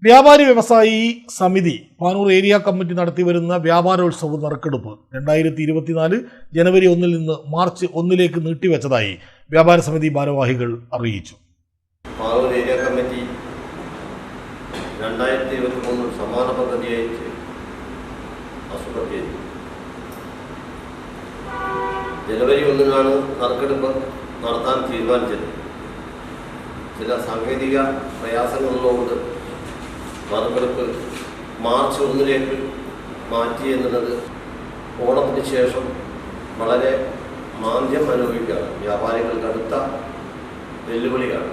വ്യാപാരി വ്യവസായി സമിതി പാനൂർ ഏരിയ കമ്മിറ്റി നടത്തിവരുന്ന വ്യാപാരോത്സവ നറുക്കെടുപ്പ് 2024 ജനുവരി 1 നിന്ന് മാർച്ച് 1 നീട്ടിവെച്ചതായി വ്യാപാര സമിതി ഭാരവാഹികൾ അറിയിച്ചു. പാനൂർ ഏരിയ കമ്മിറ്റി 2023 സമാന പദ്ധതിയായിട്ട് ആസൂത്രണം ജനുവരി 1 നറുക്കെടുപ്പ് നടത്താൻ തീരുമാനിച്ചത്. ചില സാങ്കേതിക പ്രയാസങ്ങളിലുകൊണ്ട് നറുക്കെടുപ്പ് മാർച്ച് 1 മാറ്റി എന്നുള്ളത് ഓണത്തിന് ശേഷം വളരെ മാന്ദ്യം അനുഭവിക്കുകയാണ്. വ്യാപാരികൾക്ക് അടുത്ത വെല്ലുവിളിയാണ്.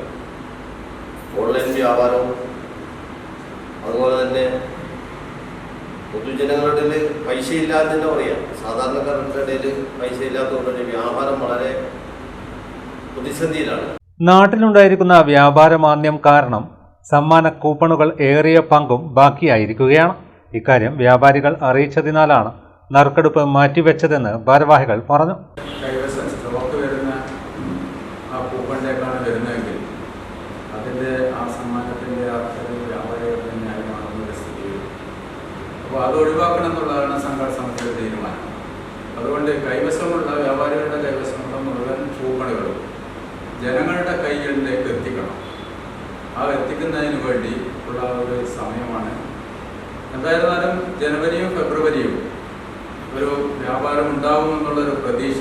ഓൺലൈൻ വ്യാപാരവും അതുപോലെ തന്നെ പൊതുജനങ്ങളുടെ ഇടയിൽ പൈസ ഇല്ലാത്തതിൻ്റെ പറയാം. സാധാരണക്കാരുടെ ഇടയിൽ പൈസ ഇല്ലാത്തതുകൊണ്ട് വ്യാപാരം വളരെ പ്രതിസന്ധിയിലാണ്. നാട്ടിലുണ്ടായിരിക്കുന്ന വ്യാപാരമാന്ദ്യം കാരണം സമ്മാന കൂപ്പണുകൾ ഏറിയ പങ്കും ബാക്കിയായിരിക്കുകയാണ്. ഇക്കാര്യം വ്യാപാരികൾ അറിയിച്ചതിനാലാണ് നറുക്കെടുപ്പ് മാറ്റിവെച്ചതെന്ന് ഭാരവാഹികൾ പറഞ്ഞു. കൈവശം സ്റ്റോക്ക് വരുന്ന ആ കൂപ്പണിലേക്കാണ് വരുന്നതെങ്കിൽ അതിൻ്റെ ആ സമ്മാനത്തിൻ്റെ വ്യാപാരികൾ ന്യായമാണെന്നുള്ള സ്ഥിതി. അപ്പോൾ അത് ഒഴിവാക്കണം എന്നുള്ളതാണ് സംഘാടക സമിതിയുടെ തീരുമാനം. അതുകൊണ്ട് കൈവശമുള്ള വ്യാപാരികളുടെ കൈവശമുള്ള മുഴുവൻ കൂപ്പണുകളും ജനങ്ങളുടെ കൈകളിലേക്ക് എത്തിക്കണം. ആ എത്തിക്കുന്നതിന് വേണ്ടി ഉള്ള ഒരു സമയമാണ്. എന്തായിരുന്നാലും ജനുവരിയും ഫെബ്രുവരിയും ഒരു വ്യാപാരം ഉണ്ടാകുമെന്നുള്ളൊരു പ്രതീക്ഷ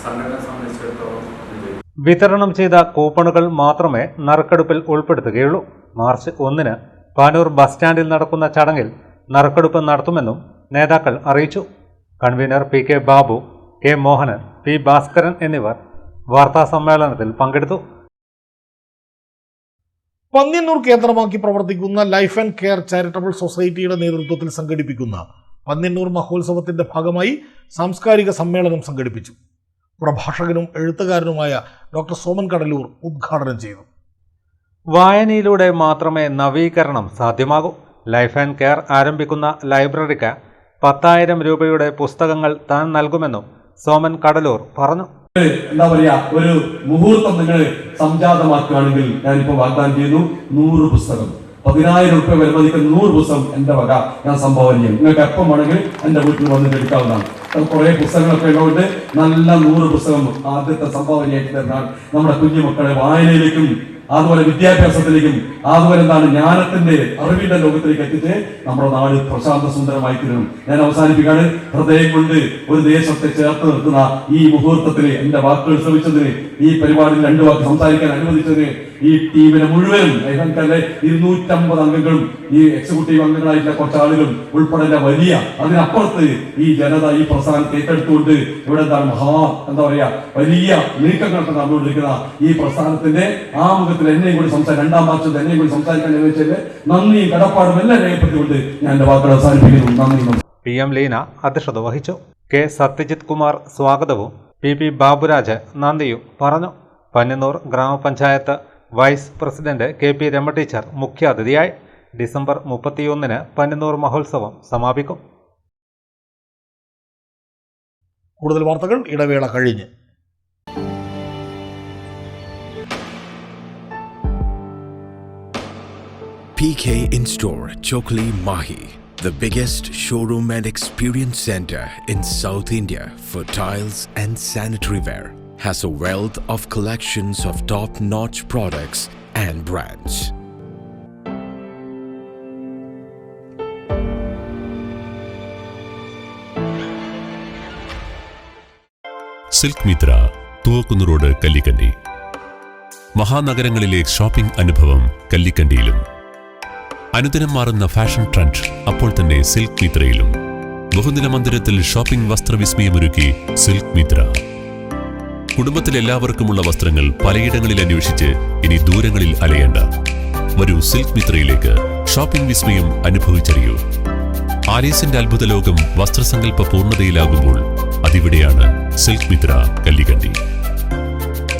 സംഘടന സംബന്ധിച്ചിടത്തോളം ഉണ്ട്. വിതരണം ചെയ്ത കൂപ്പണുകൾ മാത്രമേ നറുക്കെടുപ്പിൽ ഉൾപ്പെടുത്തുകയുള്ളൂ. മാർച്ച് 1 പാനൂർ ബസ് സ്റ്റാൻഡിൽ നടക്കുന്ന ചടങ്ങിൽ നറുക്കെടുപ്പ് നടത്തുമെന്നും നേതാക്കൾ അറിയിച്ചു. Convener PK Babu, K Mohanan, P Bhaskaran എന്നിവർ വാർത്താസമ്മേളനത്തിൽ പങ്കെടുത്തു. പന്ന്യന്നൂർ കേന്ദ്രമാക്കി പ്രവർത്തിക്കുന്ന ലൈഫ് ആൻഡ് കെയർ ചാരിറ്റബിൾ സൊസൈറ്റിയുടെ നേതൃത്വത്തിൽ സംഘടിപ്പിക്കുന്ന പന്ന്യന്നൂർ മഹോത്സവത്തിന്റെ ഭാഗമായി സാംസ്കാരിക സമ്മേളനം സംഘടിപ്പിച്ചു. പ്രഭാഷകനും എഴുത്തുകാരനുമായ ഡോക്ടർ സോമൻ കടലൂർ ഉദ്ഘാടനം ചെയ്തു. വായനയിലൂടെ മാത്രമേ നവീകരണം സാധ്യമാകൂ. ലൈഫ് ആൻഡ് കെയർ ആരംഭിക്കുന്ന ലൈബ്രറിക്ക് 10,000 രൂപയുടെ പുസ്തകങ്ങൾ താൻ നൽകുമെന്നും സോമൻ കടലൂർ പറഞ്ഞു. എന്താ പറയാ, ഒരു മുഹൂർത്തം നിങ്ങൾ സംജാതമാക്കുകയാണെങ്കിൽ ഞാനിപ്പോ വാഗ്ദാനം ചെയ്യുന്നു 100 പുസ്തകം, 10,000 രൂപ വിലമതിക്കുന്ന 100 പുസ്തകം എന്റെ വക ഞാൻ സംഭാവന ചെയ്യും. നിങ്ങൾക്ക് എപ്പം വേണമെങ്കിൽ എന്റെ വീട്ടിൽ വന്നിട്ട് എടുക്കാവുന്നതാണ്. കുറെ പുസ്തകങ്ങളൊക്കെ ഉള്ളതുകൊണ്ട് നല്ല 100 പുസ്തകം ആദ്യത്തെ സംഭാവനയായിട്ട് തരുന്ന നമ്മുടെ കുഞ്ഞുമക്കളെ വായനയിലേക്കും അതുപോലെ വിദ്യാഭ്യാസത്തിലേക്കും അതുപോലെ ജ്ഞാനത്തിന്റെ അറിവിന്റെ ലോകത്തിലേക്ക് എത്തിച്ച് നമ്മുടെ നാട് പ്രശാന്ത സുന്ദരമായി തീരും. ഞാൻ അവസാനിപ്പിക്കാണ്. ഹൃദയം കൊണ്ട് ഒരു ദേശത്തെ ചേർത്ത് നിർത്തുന്ന ഈ മുഹൂർത്തത്തിൽ എന്റെ വാക്കുകൾ ശ്രമിച്ചതിന്, ഈ പരിപാടിയിൽ 2 വാക്ക് സംസാരിക്കാൻ അനുവദിച്ചതിന് ഈ ടീമിനെ മുഴുവനും 250 അംഗങ്ങളും ഈ എക്സിക്യൂട്ടീവ് അംഗങ്ങളായിട്ടുള്ള കുറച്ച് ആളുകളും ഉൾപ്പെടെ വലിയ അതിനപ്പുറത്ത് ഈ ജനത ഈ പ്രസ്ഥാനത്തെ ഏറ്റെടുത്തുകൊണ്ട് ഇവിടെ എന്താ പറയാ വലിയ നീക്കങ്ങളൊക്കെ നടന്നുകൊണ്ടിരിക്കുന്ന ഈ പ്രസ്ഥാനത്തിന്റെ ആമുഖത്തിൽ എന്നെയും കൂടി രണ്ടാം ഭാഷത്തിൽ എന്നെയും കൂടി സംസാരിക്കാൻ വെച്ചതിൽ നന്ദിയും കടപ്പാടും എല്ലാം രേഖപ്പെടുത്തിക്കൊണ്ട് ഞാൻ എന്റെ വാക്കുകൾ അവസാനിപ്പിക്കുന്നു. നന്ദി. PM ലീന അധ്യക്ഷത വഹിച്ചു. K സത്യജിത് കുമാർ സ്വാഗതവും PP ബാബുരാജ് നന്ദിയും പറഞ്ഞു. Panniyannur Grama Panchayat vice president KP Rama teacher മുഖ്യാതിഥിയായി. ഡിസംബർ 31 പന്ന്യന്നൂർ മഹോത്സവം സമാപിക്കും. കൂടുതൽ വാർത്തകൾ ഇടവേള കഴിഞ്ഞ്. PK In-Store, Chokli, Mahi, the biggest showroom and experience center in South India for tiles and sanitary ware, has a wealth of collections of top-notch products and brands. Silk Mitra, Thoovakkunnu road, Kallikkandi. മഹാനഗരങ്ങളിലെ ഷോപ്പിംഗ് അനുഭവം കല്ലിക്കണ്ടിയിലും. അനുദിനം മാറുന്ന ഫാഷൻ ട്രെൻഡ് അപ്പോൾ തന്നെ സിൽക്ക് മിത്രയിലും. ബഹുനില മന്ദിരത്തിൽ ഷോപ്പിംഗ് വസ്ത്രവിസ്മയമൊരുക്കി സിൽക്ക് മിത്ര. കുടുംബത്തിലെല്ലാവർക്കുമുള്ള വസ്ത്രങ്ങൾ പലയിടങ്ങളിൽ അന്വേഷിച്ച് ഇനി ദൂരങ്ങളിൽ അലയേണ്ട. വരൂ സിൽക്ക് മിത്രയിലേക്ക്. ഷോപ്പിംഗ് വിസ്മയം അനുഭവിച്ചറിയൂ. ആലീസിന്റെ അത്ഭുത ലോകം വസ്ത്രസങ്കല്പ പൂർണ്ണതയിലാകുമ്പോൾ അതിവിടെയാണ് സിൽക്ക് മിത്ര, കല്ലിക്കണ്ടി.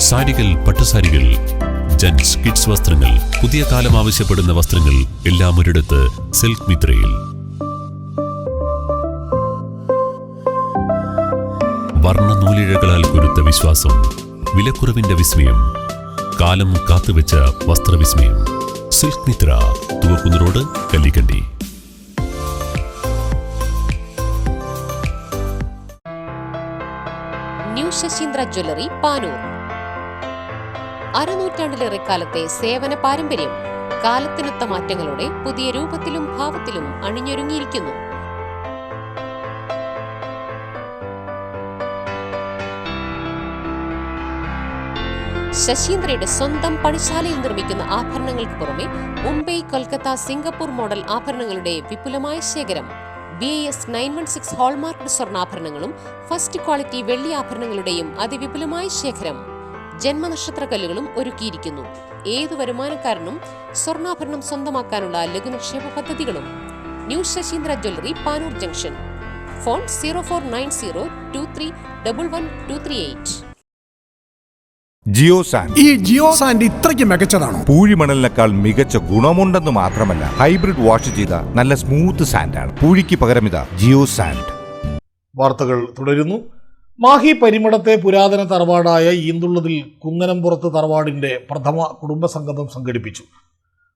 സാരികൾ, പട്ടുസാരികൾ, ജെന്റ്സ്, കിഡ്സ് വസ്ത്രങ്ങൾ, പുതിയ കാലം ആവശ്യപ്പെടുന്ന വസ്ത്രങ്ങൾ എല്ലാം ഒരിടത്ത് സിൽക്ക് മിത്രയിൽ. വർണ്ണ നൂലിഴകളാൽ കുരുത്ത വിശ്വാസം വിലക്കുറവിന്റെ വിസ്മയം. കാലം കാത്തുവെച്ച വസ്ത്രവിസ്മയം. Silk Mitra, Thuvakkunnu road, Kallikkandi. New Sasheendra jewellery, Panoor. അരനൂറ്റാണ്ടിലേറെ കാലത്തെ സേവന പാരമ്പര്യം കാലത്തിനൊത്ത മാറ്റങ്ങളോടെ പുതിയ രൂപത്തിലും ഭാവത്തിലും അണിഞ്ഞൊരുങ്ങിയിരിക്കുന്നു. ശശീന്ദ്രയുടെ സ്വന്തം പണിശാലയിൽ നിർമ്മിക്കുന്ന ആഭരണങ്ങൾക്ക് പുറമെ മുംബൈ, കൊൽക്കത്ത, സിംഗപ്പൂർ മോഡൽ ആഭരണങ്ങളുടെ വിപുലമായ ശേഖരം. BIS 916 ഹോൾമാർക്ക്ഡ് സ്വർണ്ണാഭരണങ്ങളും ഫസ്റ്റ് ക്വാളിറ്റി വെള്ളി ആഭരണങ്ങളുടെയും അതിവിപുലമായ ശേഖരം. ജന്മനക്ഷത്രക്കല്ലുകളും ഒരുക്കിയിരിക്കുന്നു. ഏതു വരുമാനക്കാരനും സ്വർണ്ണാഭരണം സ്വന്തമാക്കാനുള്ള ലഘുനിക്ഷേപ പദ്ധതികളും. New Sasheendra jewellery, Panoor junction. Phone 049023112238. ഈ ജിയോ സാൻഡ് ഇത്രയ്ക്ക് മികച്ചതാണോ? പൂഴിമണലിനേക്കാൾ മികച്ച ഗുണമുണ്ടെന്ന് മാത്രമല്ല, ഹൈബ്രിഡ് വാഷ് ചെയ്ത നല്ല സ്മൂത്ത് സാൻഡാണ്. പൂഴിക്ക് പകരം ഇതാ ജിയോ സാൻഡ്. വാർത്തകൾ തുടരുന്നു. മാഹി പരിമടത്തെ പുരാതന തറവാടായ ഈന്തുള്ളതിൽ കുന്നനംപുറത്ത് തറവാടിന്റെ പ്രഥമ കുടുംബസംഗമം സംഘടിപ്പിച്ചു.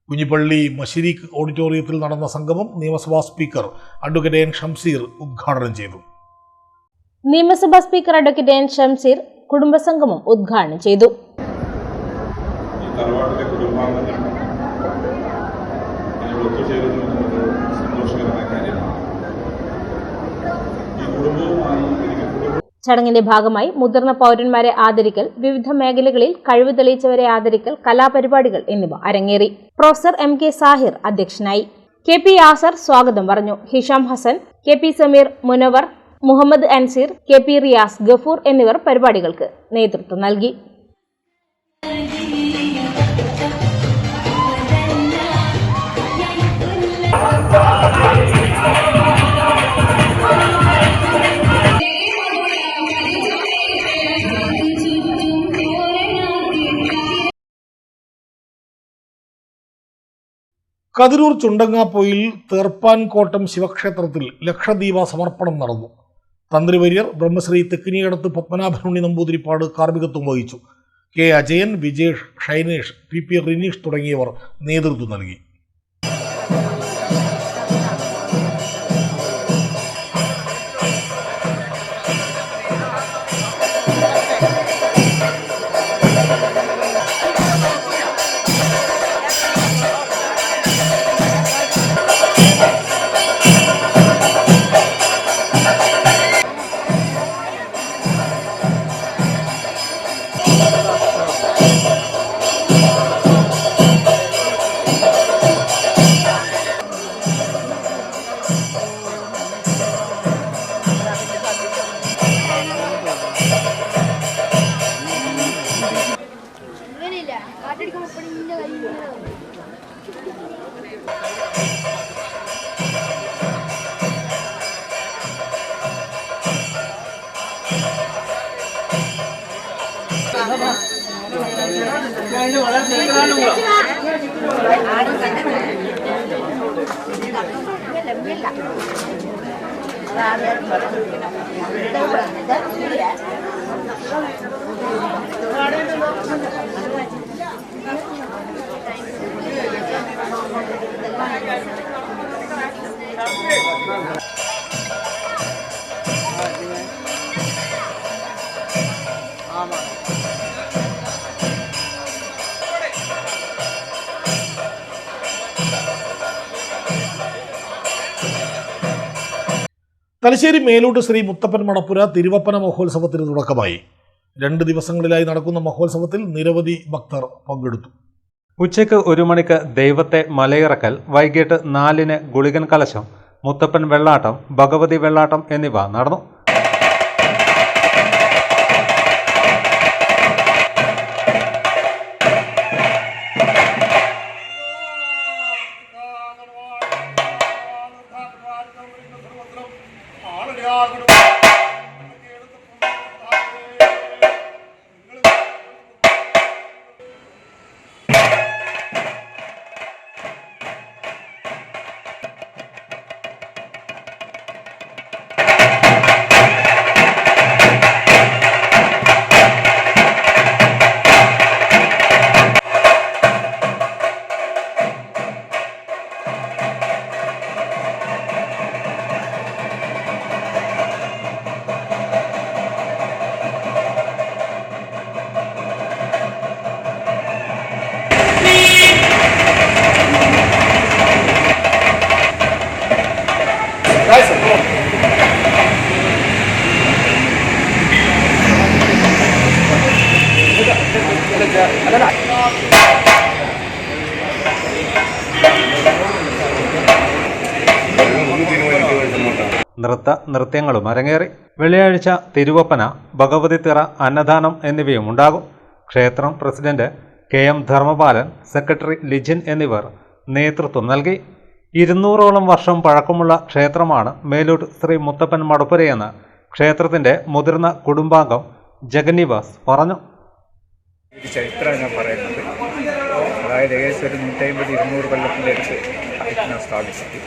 കുഞ്ഞിപ്പള്ളി മശിരീഖ് ഓഡിറ്റോറിയത്തിൽ നടന്ന സംഗമം നിയമസഭാ സ്പീക്കർ അഡ്വക്കേറ്റ് എൻ ഷംസീർ ഉദ്ഘാടനം ചെയ്തു. നിയമസഭാ സ്പീക്കർ അഡ്വക്കേറ്റ് എൻ ഷംസീർ കുടുംബസംഗമം ഉദ്ഘാടനം ചെയ്തു. ചടങ്ങിന്റെ ഭാഗമായി മുതിർന്ന പൗരന്മാരെ ആദരിക്കൽ, വിവിധ മേഖലകളിൽ കഴിവ് തെളിയിച്ചവരെ ആദരിക്കൽ, കലാപരിപാടികൾ എന്നിവ അരങ്ങേറി. പ്രൊഫസർ MK സാഹിർ അധ്യക്ഷനായി. KP യാസർ സ്വാഗതം പറഞ്ഞു. ഹിഷാം ഹസൻ, KP സമീർ, മുനവർ, മുഹമ്മദ് അൻസീർ, KP റിയാസ്, ഗഫൂർ എന്നിവർ പരിപാടികൾക്ക് നേതൃത്വം നൽകി. കതിരൂർ ചുണ്ടങ്ങാപ്പൊയിൽ തേർപ്പാൻകോട്ടം ശിവക്ഷേത്രത്തിൽ ലക്ഷദീപ സമർപ്പണം നടന്നു. തന്ത്രിവര്യർ ബ്രഹ്മശ്രീ തെക്കിനിയടത്ത് പത്മനാഭനുണ്ണി നമ്പൂതിരിപ്പാട് കാർമ്മികത്വം വഹിച്ചു. K. അജയൻ, വിജേഷ്, ഷൈനേഷ്, PP റിനീഷ് തുടങ്ങിയവർ നേതൃത്വം നൽകി. തലശ്ശേരി മേലൂട്ട് ശ്രീ മുത്തപ്പൻ മടപ്പുര തിരുവപ്പന മഹോത്സവത്തിന് തുടക്കമായി. 2 ദിവസങ്ങളിലായി നടക്കുന്ന മഹോത്സവത്തിൽ നിരവധി ഭക്തർ പങ്കെടുത്തു. ഉച്ചയ്ക്ക് 1 മണിക്ക് ദൈവത്തെ മലയിറക്കൽ, വൈകിട്ട് 4-ന് ഗുളികൻ കലശം, മുത്തപ്പൻ വെള്ളാട്ടം, ഭഗവതി വെള്ളാട്ടം എന്നിവ നടന്നു. നൃത്യങ്ങളും അരങ്ങേറി. വെള്ളിയാഴ്ച തിരുവപ്പന, ഭഗവതിത്തിറ, അന്നദാനം എന്നിവയും ഉണ്ടാകും. ക്ഷേത്രം president KM Dharmapalan, secretary Lijin എന്നിവർ നേതൃത്വം നൽകി. 200ഓളം വർഷം പഴക്കമുള്ള ക്ഷേത്രമാണ് മേലൂർ ശ്രീ മുത്തപ്പൻ മടപ്പുരയെന്ന് ക്ഷേത്രത്തിന്റെ മുതിർന്ന കുടുംബാംഗം ജഗന്നിവാസ് പറഞ്ഞു. ചരിത്രമാണ് ഞാൻ പറയുന്നത്. അതായത് ഏകദേശം ഒരു 150-200 കൊല്ലത്തിൻ്റെ അടുത്ത് സ്ഥാപിച്ചിട്ട്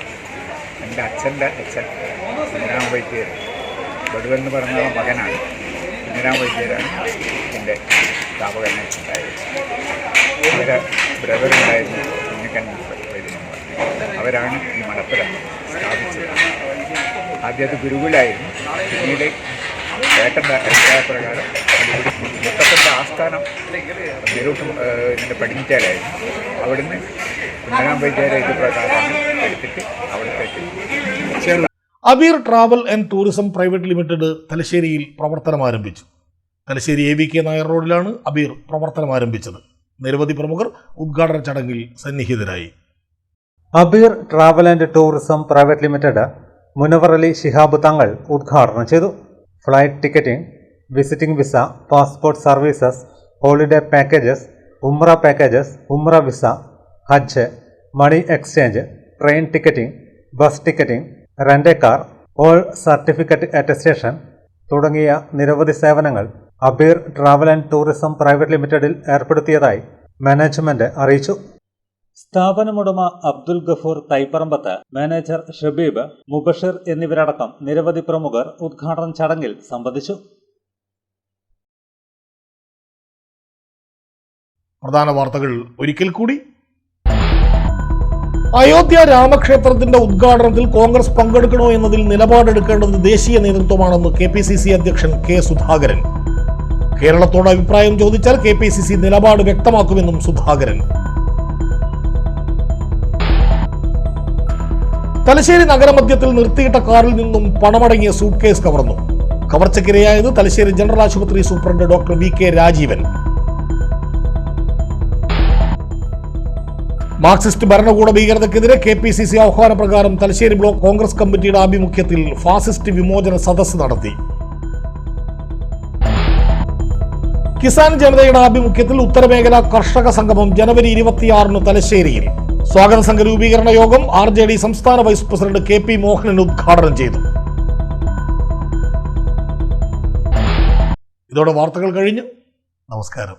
എൻ്റെ അച്ഛൻ്റെ അച്ഛൻ കുഞ്ഞിരാമ വൈദ്യർ, ബടുവൻ എന്ന് പറഞ്ഞ മകനാണ്. കുഞ്ഞിരാമ വൈദ്യരാണ് എൻ്റെ സ്ഥാപകനായിട്ടുണ്ടായത്. അവരെ ബ്രദറുണ്ടായിരുന്നു കുഞ്ഞിക്കണ്ണൻ വൈദ്യന്മാർ. അവരാണ് ഈ മടപ്പുര സ്ഥാപിച്ചത്. ആദ്യം അത് ഗുരുകുലായിരുന്നു. പിന്നീട് ഏട്ടൻ്റെ അഭിപ്രായപ്രകാരം മുത്തപ്പൻ്റെ ആസ്ഥാനം ഇതിൻ്റെ പടിഞ്ഞിറ്റാലായിരുന്നു. അവിടുന്ന് കുഞ്ഞിരാമ വൈദ്യരെ ഇത് പ്രകാരമാണ് എടുത്തിട്ട് അവിടത്തേക്ക്. Abir travel and tourism private limited തലശ്ശേരിയിൽ പ്രവർത്തനം ആരംഭിച്ചു. തലശ്ശേരി AVK നായർ റോഡിലാണ് അബീർ പ്രവർത്തനം ആരംഭിച്ചത്. നിരവധി പ്രമുഖർ ഉദ്ഘാടന ചടങ്ങിൽ സന്നിഹിതരായി. Abeer travel and tourism private limited Munavar Ali Shihab Thangal ഉദ്ഘാടനം ചെയ്തു. Flight ticketing, visiting visa, passport services, holiday packages, Umrah packages, Umrah visa, Hajj, money exchange, train ticketing, bus ticketing, rent a car, all certificate attestation തുടങ്ങിയ നിരവധി സേവനങ്ങൾ Abeer travel and tourism private ലിമിറ്റഡിൽ ഏർപ്പെടുത്തിയതായി മാനേജ്മെന്റ് അറിയിച്ചു. സ്ഥാപനമുടമ അബ്ദുൽ ഗഫൂർ തൈപ്പറമ്പത്ത്, മാനേജർ ഷബീബ്, മുബഷിർ എന്നിവരടക്കം നിരവധി പ്രമുഖർ ഉദ്ഘാടന ചടങ്ങിൽ സംബന്ധിച്ചു. പ്രധാന വാർത്തകൾ ഒരിക്കൽ കൂടി. അയോധ്യ രാമക്ഷേത്രത്തിന്റെ ഉദ്ഘാടനത്തിൽ കോൺഗ്രസ് പങ്കെടുക്കണോ എന്നതിൽ നിലപാടെടുക്കേണ്ടത് ദേശീയ നേതൃത്വമാണെന്ന് KPCC അധ്യക്ഷൻ K സുധാകരൻ. കേരളത്തോട് അഭിപ്രായം ചോദിച്ചാൽ KPCC നിലപാട് വ്യക്തമാക്കുമെന്നും സുധാകരൻ. തലശ്ശേരി നഗരമധ്യത്തിൽ നിർത്തിയിട്ട കാറിൽ നിന്നും പണമടങ്ങിയ സൂട്ട് കേസ് കവർന്നു. കവർച്ചയ്ക്കിരയായത് തലശ്ശേരി ജനറൽ ആശുപത്രി superintendent doctor VK Rajeevan. Marxist ഭരണകൂട ഭീകരതയ്ക്കെതിരെ KPCC ആഹ്വാനപ്രകാരം തലശ്ശേരി ബ്ലോക്ക് കോൺഗ്രസ് കമ്മിറ്റിയുടെ ആഭിമുഖ്യത്തിൽ ഫാസിസ്റ്റ് വിമോചന സദസ്സ് നടത്തി. കിസാൻ ജനതയുടെ ആഭിമുഖ്യത്തിൽ ഉത്തരമേഖല കർഷക സംഗമം ജനുവരി 26 തലശ്ശേരിയിൽ. സ്വാഗത സംഘ രൂപീകരണ യോഗം RJD സംസ്ഥാന വൈസ് പ്രസിഡന്റ് KP മോഹനൻ ഉദ്ഘാടനം ചെയ്തു. ഇതോടെ വാർത്തകൾ കഴിഞ്ഞു. നമസ്കാരം.